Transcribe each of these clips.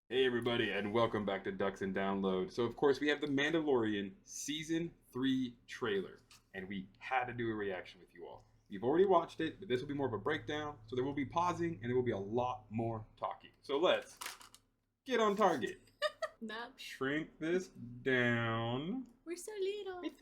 Hey everybody, and welcome back to Ducks and Download. So of course we have the Mandalorian Season 3 trailer, and we had to do a reaction with you all. You've already watched it, but this will be more of a breakdown, so there will be pausing, and there will be a lot more talking. So let's get on target. No. Shrink this down. We're so little. It's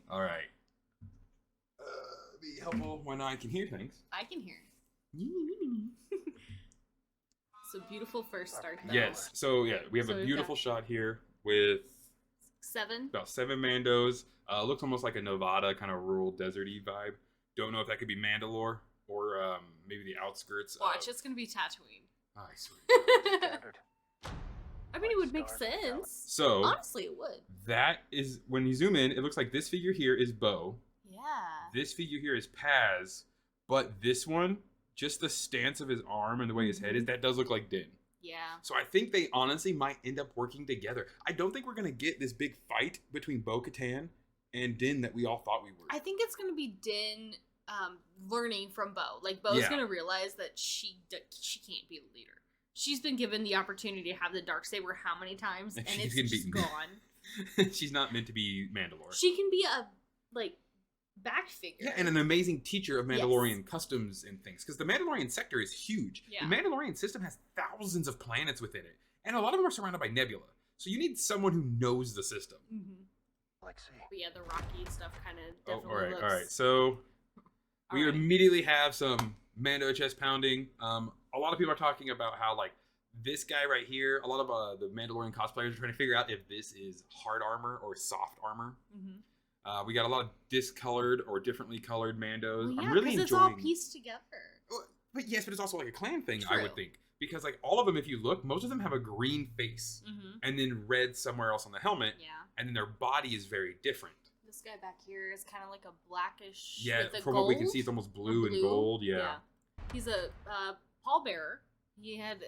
so Alright. Be helpful when I can hear things. I can hear. It's a beautiful first start, though. Yes. So yeah, we have a beautiful shot here with about seven Mandos. Looks almost like a Nevada kind of rural deserty vibe. Don't know if that could be Mandalore or maybe the outskirts. Watch, it's gonna be Tatooine. I swear. I mean, it would make sense. So honestly, it would. That is when you zoom in. It looks like this figure here is Bo. Yeah. This figure here is Paz, but this one, just the stance of his arm and the way his head is, that does look like Din. Yeah. So I think they honestly might end up working together. I don't think we're going to get this big fight between Bo-Katan and Din that we all thought we were. I think it's going to be Din learning from Bo. Like, Bo's going to realize that she can't be a leader. She's been given the opportunity to have the Darksaber how many times, and it's just gone. She's not meant to be Mandalore. She can be a, like, back figure. Yeah, and an amazing teacher of Mandalorian customs and things. Because the Mandalorian sector is huge. Yeah. The Mandalorian system has thousands of planets within it. And a lot of them are surrounded by nebula. So you need someone who knows the system. But yeah, the rocky stuff kind of definitely looks... All right. So we immediately have some Mando chest pounding. A lot of people are talking about how, like, this guy right here, a lot of the Mandalorian cosplayers are trying to figure out if this is hard armor or soft armor. We got a lot of discolored or differently colored Mandos. Well, yeah, I'm really enjoying. It's all pieced together. But yes, but it's also like a clan thing, I would think, because like all of them, if you look, most of them have a green face and then red somewhere else on the helmet. Yeah. And then their body is very different. This guy back here is kind of like a blackish. Yeah, with from what we can see, it's almost blue and gold. Yeah. He's a pallbearer. He had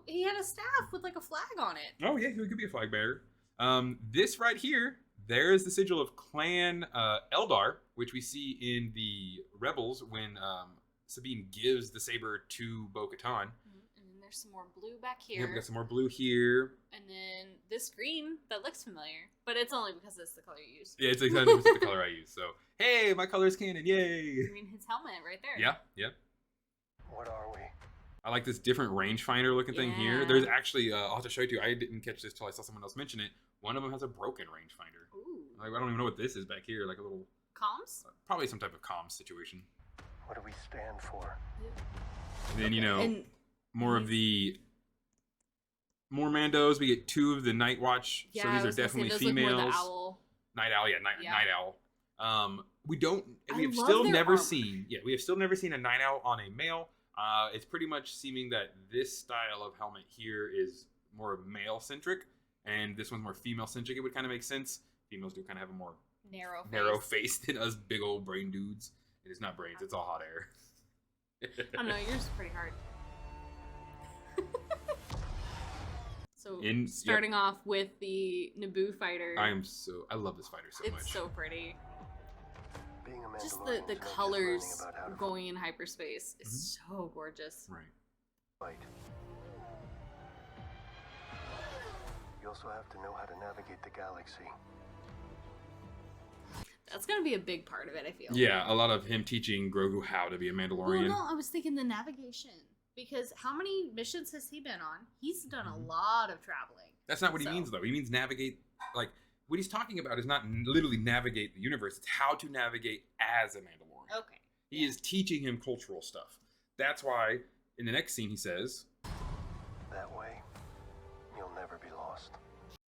he had a staff with like a flag on it. Oh yeah, he could be a flag bearer. This right here. There's the sigil of Clan Eldar, which we see in the Rebels when Sabine gives the saber to Bo-Katan. And then there's some more blue back here. Yeah, we got some more blue here. And then this green that looks familiar, but it's only because it's the color you use. Yeah, it's exactly the color I use. So, hey, my color's canon, yay! I mean, his helmet right there. Yeah. What are we? I like this different rangefinder looking thing here. There's actually, I'll have to show you. I didn't catch this till I saw someone else mention it. One of them has a broken rangefinder. Ooh. Like, I don't even know what this is back here. Like a little... Comms? Probably some type of comms situation. What do we stand for? And then, you know, more of the... More Mandos. We get two of the Night Watch. Yeah, so these are definitely females. Look more the owl. Night Owl, Night Owl. We have still never seen... Yeah, we have still never seen a Night Owl on a male. It's pretty much seeming that this style of helmet here is more male-centric. And this one's more female-centric. It would kind of make sense. Females do kind of have a more narrow face than us big old brain dudes. It is not brains. It's all hot air. I don't know. Yours is pretty hard. So starting off with the Naboo fighter. I love this fighter so much. It's so pretty. Being a just the colors going in hyperspace is so gorgeous. Right. You also have to know how to navigate the galaxy. That's gonna be a big part of it, I feel. Yeah, a lot of him teaching Grogu how to be a Mandalorian. Well, no, I was thinking the navigation. Because how many missions has he been on? He's done a lot of traveling. That's not what he means, though. He means navigate, like, what he's talking about is not literally navigate the universe. It's how to navigate as a Mandalorian. Okay. He is teaching him cultural stuff. That's why, in the next scene, he says... That way, you'll never be lost.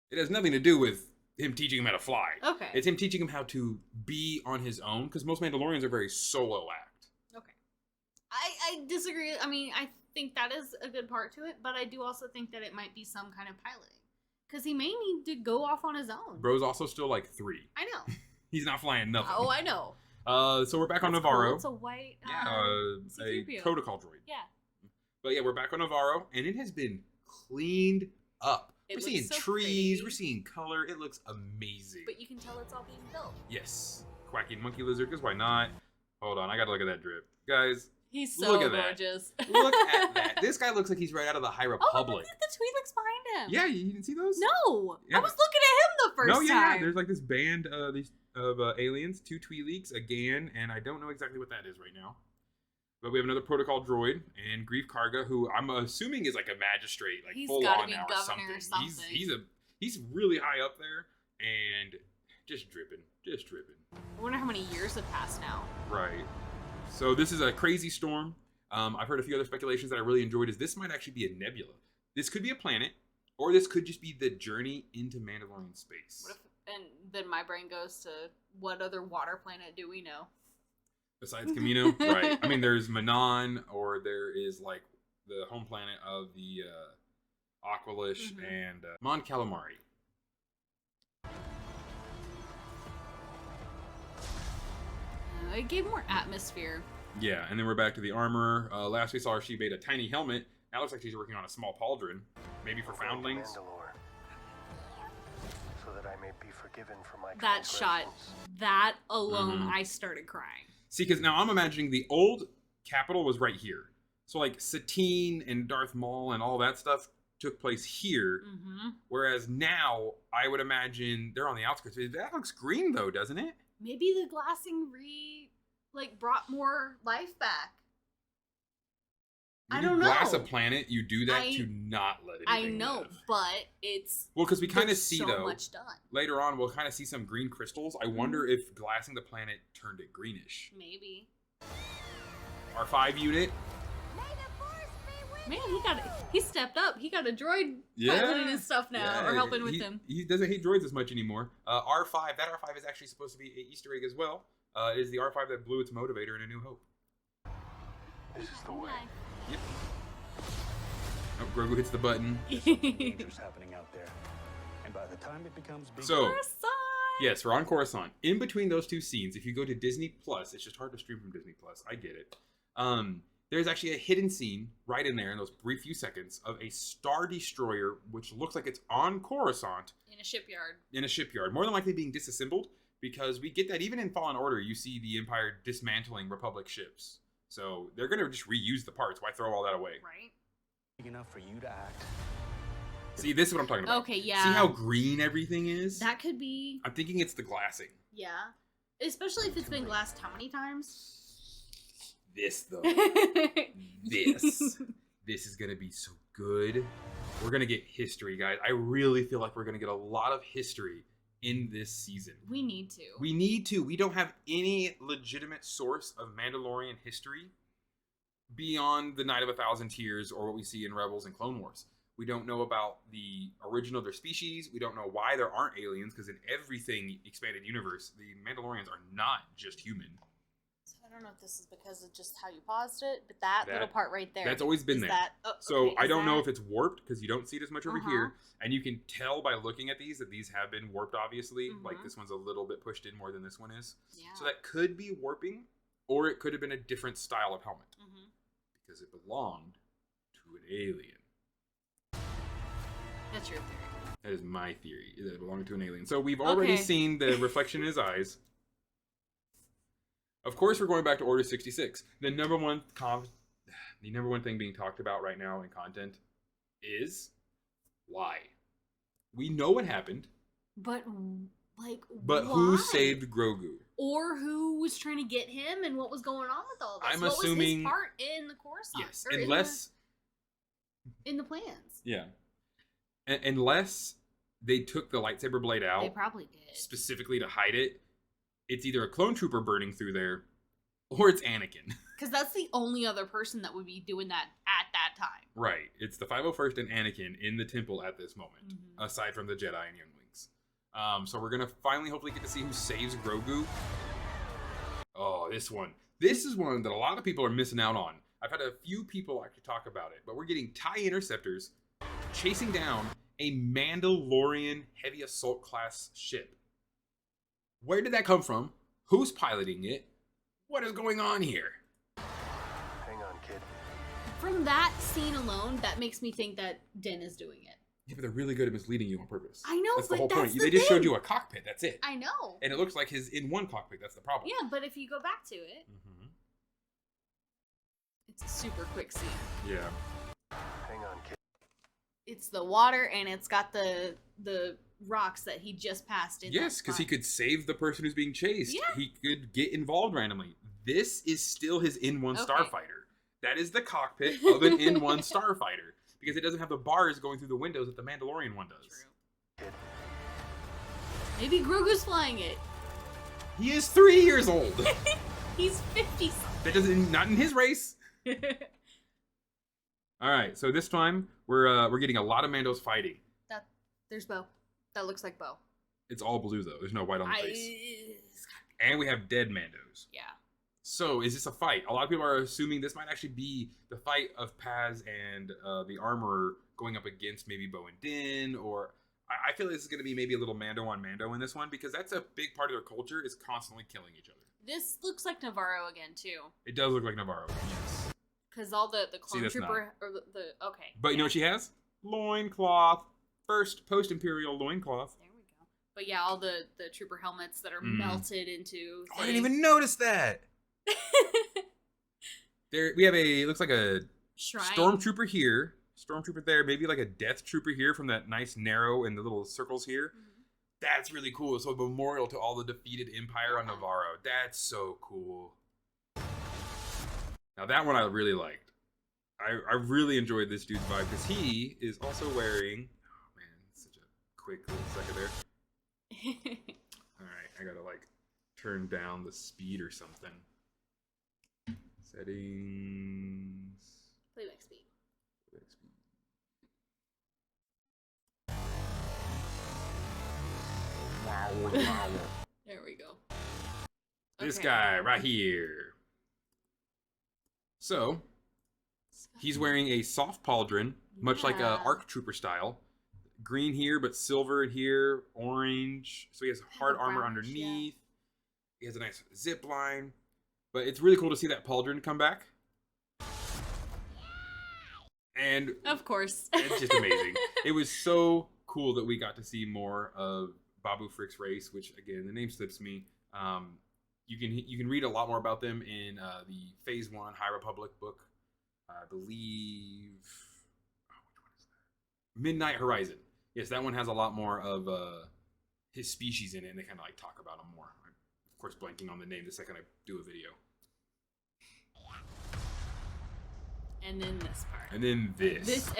It has nothing to do with him teaching him how to fly. Okay. It's him teaching him how to be on his own, because most Mandalorians are very solo act. Okay. I disagree. I mean, I think that is a good part to it, but I do also think that it might be some kind of piloting. Because he may need to go off on his own. Bro's also still like 3. I know. He's not flying nothing. Oh, I know. So we're back on Navarro. Cool. It's a white a protocol droid. Yeah. But yeah, we're back on Navarro, and it has been cleaned up. We're seeing trees. We're seeing color. It looks amazing. But you can tell it's all being built. Yes. Quacking monkey lizard, because why not? Hold on, I gotta look at that drip. Guys, He's so gorgeous. Look at that. This guy looks like he's right out of the High Republic. Oh, look at the Twi'leks behind him. Yeah, you didn't see those? No. Yeah. I was looking at him the first time. Yeah. There's like this band of aliens, 2 Twi'leks, a Gan, and I don't know exactly what that is right now. But we have another protocol droid and Grief Karga, who I'm assuming is like a magistrate, like he's full gotta on be now governor or something. or He's really high up there and just dripping. I wonder how many years have passed now. Right. So this is a crazy storm. I've heard a few other speculations that I really enjoyed. Is this might actually be a nebula. This could be a planet, or this could just be the journey into Mandalorian space. And then my brain goes to, what other water planet do we know? Besides Camino, right? I mean, there's Manon, or there is like the home planet of the Aqualish and Mon Calamari. It gave more atmosphere. Yeah, and then we're back to the armorer. Last we saw her, she made a tiny helmet. Now it looks like she's working on a small pauldron, maybe for foundlings. Mandalor, so that I may be forgiven for my That shot, that alone, I started crying. See, because now I'm imagining the old capital was right here. So like Satine and Darth Maul and all that stuff took place here. Whereas now I would imagine they're on the outskirts. That looks green though, doesn't it? Maybe the glassing brought more life back. When I don't know. Glass a planet, you do that to not let it. I know, live. But it's because we kind of see so though much done. Later on, we'll kind of see some green crystals. I wonder if glassing the planet turned it greenish. Maybe. Our 5 unit. Man, he stepped up. He got a droid piloting his stuff now, or helping with him. He doesn't hate droids as much anymore. R5, that R5 is actually supposed to be an Easter egg as well. It is the R5 that blew its motivator in A New Hope. This is the way. Yep. Oh, Grogu hits the button. Danger's happening out there, and by the time it becomes big. So, Coruscant! yes, we're on Coruscant. In between those 2 scenes, if you go to Disney Plus, it's just hard to stream from Disney Plus. I get it. There's actually a hidden scene right in there in those brief few seconds of a Star Destroyer, which looks like it's on Coruscant. In a shipyard. In a shipyard. More than likely being disassembled, because we get that even in Fallen Order, you see the Empire dismantling Republic ships. So they're going to just reuse the parts. Why throw all that away? Right. Big enough for you to act. See, this is what I'm talking about. Okay, yeah. See how green everything is? That could be. I'm thinking it's the glassing. Yeah. Especially if it's been glassed how many times? This, though. This is going to be so good. We're going to get history, guys. I really feel like we're going to get a lot of history in this season. We need to. We need to. We don't have any legitimate source of Mandalorian history beyond the Night of 1,000 Tears or what we see in Rebels and Clone Wars. We don't know about the origin of their species. We don't know why there aren't aliens, because in everything expanded universe, the Mandalorians are not just human. So I don't know if this is because of just how you paused it, but that little part right there. That's always been there. So I don't know if it's warped, because you don't see it as much over here. And you can tell by looking at these that these have been warped, obviously. Like this one's a little bit pushed in more than this one is. Yeah. So that could be warping, or it could have been a different style of helmet. Because it belonged to an alien. That's your theory. That is my theory. That it belonged to an alien. So we've already seen the reflection in his eyes. Of course, we're going back to Order 66. The number one thing being talked about right now in content is why. We know what happened. But why? Who saved Grogu? Or who was trying to get him, and what was going on with all this? I'm assuming what was his part in the Coruscant? Yes, unless in the plans. Yeah. Unless they took the lightsaber blade out. They probably did. Specifically to hide it. It's either a clone trooper burning through there, or it's Anakin. Because that's the only other person that would be doing that at that time. Right. It's the 501st and Anakin in the temple at this moment, aside from the Jedi and Younglings. So we're going to finally hopefully get to see who saves Grogu. Oh, this one. This is one that a lot of people are missing out on. I've had a few people actually talk about it, but we're getting TIE interceptors chasing down a Mandalorian heavy assault class ship. Where did that come from? Who's piloting it? What is going on here? Hang on, kid. From that scene alone, that makes me think that Din is doing it. Yeah, but they're really good at misleading you on purpose. I know, that's the but whole that's point. the They just thing. showed you a cockpit. That's it. I know. And it looks like his in one cockpit. That's the problem. Yeah, but if you go back to it, It's a super quick scene. Yeah. Hang on, kid. It's the water, and it's got the rocks that he just passed in. Yes, because he could save the person who's being chased. Yeah. He could get involved randomly. This is still his N1 starfighter. That is the cockpit of an N1 starfighter. Because it doesn't have the bars going through the windows that the Mandalorian one does. True. Maybe Grogu's flying it. He is 3 years old. He's 50 something. That doesn't, not in his race. All right, so this time we're getting a lot of Mandos fighting. There's Bo. That looks like Bo. It's all blue though. There's no white on the face. And we have dead Mandos. Yeah. So is this a fight? A lot of people are assuming this might actually be the fight of Paz and the Armorer going up against maybe Bo and Din, or I feel like this is going to be maybe a little Mando on Mando in this one, because that's a big part of their culture, is constantly killing each other. This looks like Navarro again too. It does look like Navarro, yes. Because all the clone trooper not. or the okay. But you know what she has? Loincloth. First post-imperial loincloth. There we go. But yeah, all the trooper helmets that are melted into. Oh, I didn't even notice that. There we have it looks like a shrine. Stormtrooper here, stormtrooper there, maybe like a death trooper here from that nice narrow and the little circles here. That's really cool. So a memorial to all the defeated Empire on Navarro. That's so cool. Now that one I really liked. I really enjoyed this dude's vibe because he is also wearing. Oh man, such a quick little second there. All right, I gotta like turn down the speed or something. Settings. Playback speed. Playback speed. There we go. This guy right here. So, he's wearing a soft pauldron, much like a ARC Trooper style. Green here, but silver here, orange. So he has hard armor underneath. He has a nice zip line. But it's really cool to see that pauldron come back. And of course. It's just amazing. It was so cool that we got to see more of Babu Frick's race, which again, the name slips me. You can read a lot more about them in the Phase 1 High Republic book. I believe which one is that? Midnight Horizon. Yes, that one has a lot more of his species in it, and they kind of like talk about them more. I'm, of course, blanking on the name the second I do a video. And then this part. And then this. This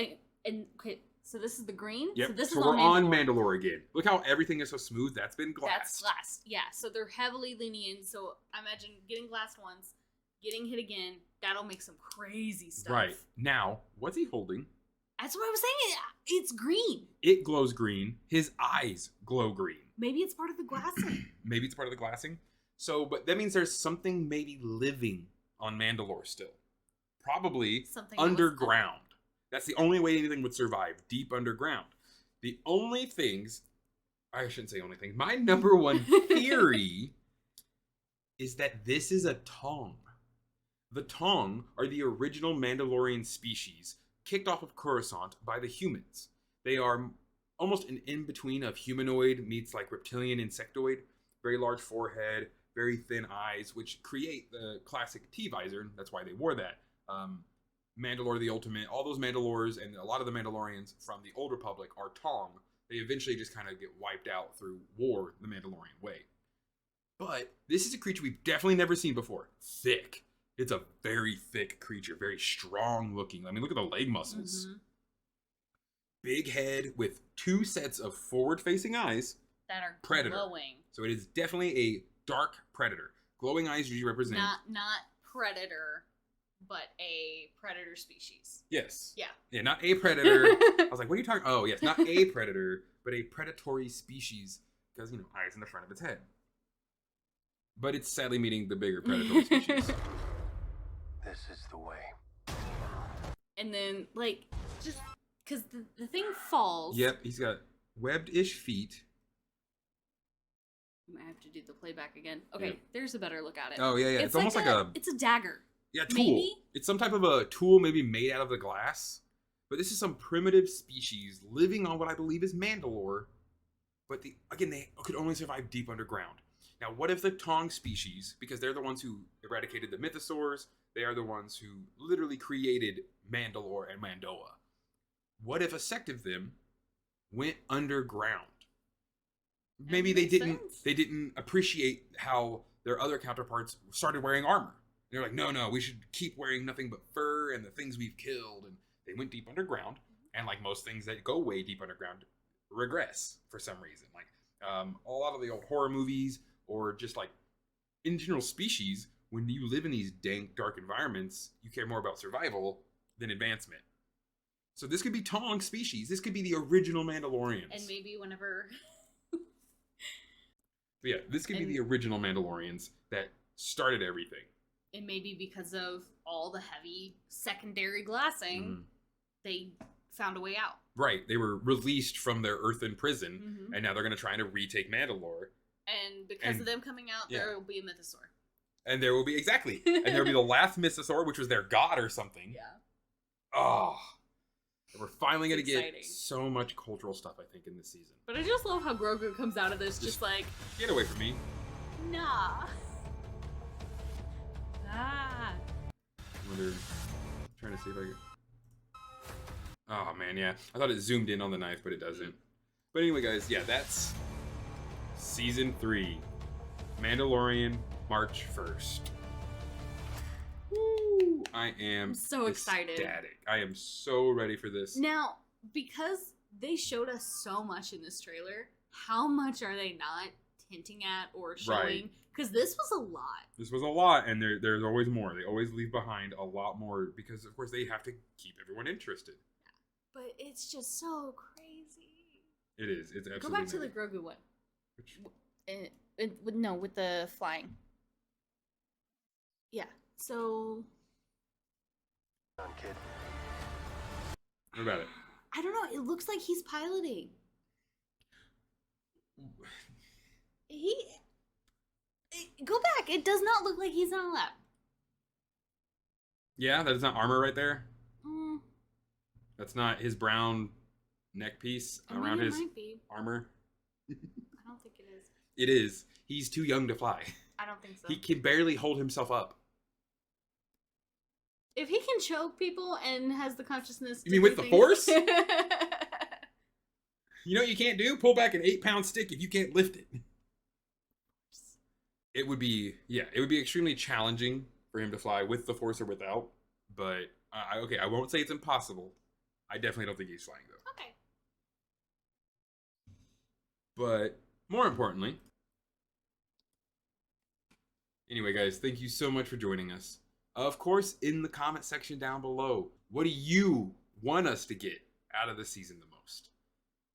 and okay, so this is the green. Yep. So this so is we're on Mandalore. Mandalore again. Look how everything is so smooth. That's been glass. That's glass. Yeah. So they're heavily leaning in. So I imagine getting glass once, getting hit again. That'll make some crazy stuff. Right. Now, what's he holding? That's what I was saying. It's green. It glows green. His eyes glow green. Maybe it's part of the glassing. Maybe it's part of the glassing. So, but that means there's something maybe living on Mandalore still. Probably something underground. That's the only way anything would survive, deep underground. The only things, I shouldn't say only things, my number one theory is that this is a Taung. The Taung are the original Mandalorian species kicked off of Coruscant by the humans. They are almost an in-between of humanoid meets like reptilian insectoid, very large forehead, very thin eyes, which create the classic T-visor. That's why they wore that. Mandalore the Ultimate, all those Mandalores and a lot of the Mandalorians from the Old Republic are Taung. They eventually just kind of get wiped out through war the Mandalorian way. But this is a creature we've definitely never seen before. Thick. It's a very thick creature, very strong looking. I mean, look at the leg muscles. Mm-hmm. Big head with 2 sets of forward-facing eyes. That are predator. Glowing. So it is definitely a dark predator. Glowing eyes usually represent... Not predator, but a predator species. Yes. Yeah. Yeah, not a predator. I was like, what are you talking... Oh, yes, not a predator, but a predatory species. Because, eyes in the front of its head. But it's sadly meeting the bigger predatory species. This is the way. And then, just... Because the thing falls. Yep, he's got webbed-ish feet. I might have to do the playback again. Okay, yep. There's a better look at it. Oh, yeah. It's almost like a... It's a dagger. Yeah, tool. Maybe? It's some type of a tool maybe made out of the glass. But this is some primitive species living on what I believe is Mandalore. But they could only survive deep underground. Now, what if the Taung species, because they're the ones who eradicated the mythosaurs, They are the ones who literally created Mandalor and Mandoa. What if a sect of them went underground? Maybe they didn't appreciate how their other counterparts started wearing armor. They're like, no, we should keep wearing nothing but fur and the things we've killed. And they went deep underground. And like most things that go way deep underground, regress for some reason. Like a lot of the old horror movies, or just like in general species, when you live in these dank, dark environments, you care more about survival than advancement. So this could be Taung species. This could be the original Mandalorians. And maybe whenever... Yeah, this could be the original Mandalorians that started everything. And maybe because of all the heavy secondary glassing, they found a way out. Right. They were released from their earthen prison, and now they're going to try to retake Mandalore. And because of them coming out, there will be a mythosaur. And there will be, exactly. And there will be the last mythosaur, which was their god or something. Yeah. Oh. We're finally going to get so much cultural stuff, I think, in this season. But I just love how Grogu comes out of this just like... Get away from me. Nah. I'm trying to see if I can... Oh, man, yeah. I thought it zoomed in on the knife, but it doesn't. But anyway, guys, yeah, that's Season 3. Mandalorian, March 1st. Woo! I'm so excited. Ecstatic. I am so ready for this. Now, because they showed us so much in this trailer, how much are they not hinting at or showing? Because this was a lot. This was a lot, and there's always more. They always leave behind a lot more because, of course, they have to keep everyone interested. But it's just so crazy. It is. It's absolutely. Go back to the Grogu one. Which? No, with the flying. Yeah. So. Kid. What about it? I don't know. It looks like he's piloting. Go back. It does not look like he's on a lap. Yeah, that's not armor right there. That's not his brown neck piece around his armor. I don't think it is. It is. He's too young to fly. I don't think so. He can barely hold himself up. If he can choke people and has the consciousness... You mean with the Force? You know what you can't do? Pull back an 8-pound stick if you can't lift it. It would be, it would be extremely challenging for him to fly with the Force or without. But, okay, I won't say it's impossible. I definitely don't think he's flying, though. Okay. But, more importantly... Anyway, guys, thank you so much for joining us. Of course, in the comment section down below, what do you want us to get out of the season the most?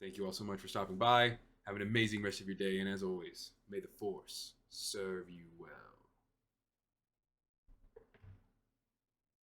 Thank you all so much for stopping by. Have an amazing rest of your day, and as always, may the Force serve you well.